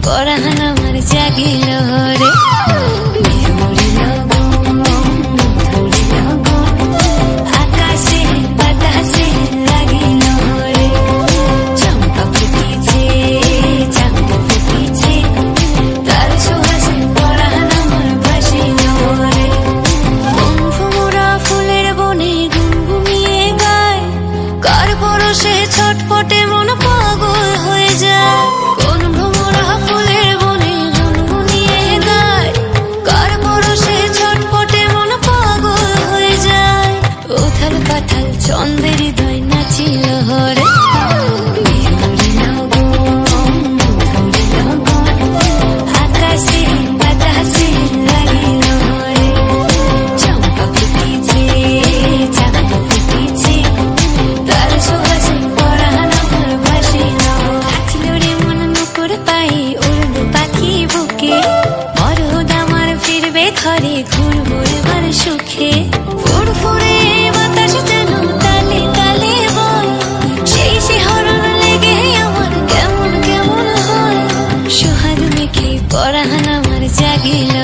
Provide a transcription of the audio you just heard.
পরাহান আমার জাগিল রে আকাশে বাতাসে লাগিল রে চম্পা ফুটিছে চাঁদ ফুটিছে তার সুহাসে পরাহান আমার ভাসিল রে ভুমরা ফুলের বনে গুনগুনিয়ে গায় কার পরশে ছটপটে মন পাগল হয়ে যায় কোন ভ্রমরা ফুলের বনে গুনগুনিয়ে গায় কার পরশে ছটপটে মন পাগল হয়ে যায় উথাল পাথাল চন্দ্রের হৃদয় নাচিল রে আকাশে বাতাসে লাগিল রে চম্পা ফুটিছে চাঁদ ফুটিছে তার সুহাসে পরাহান আমার ভাসিল থাকল রে মন নুপুর পায়ে উড়ল পাখি বুকে মরদ আমার ফিরবে ঘরে ঘুরবো এবার সুখে ফুরফুরে বাতাস যেন তালে তালে বয় সেই শিহরণ লেগে আমার কেমন কেমন হয় সোহাগ মেখে পরাহান আমার জাগিল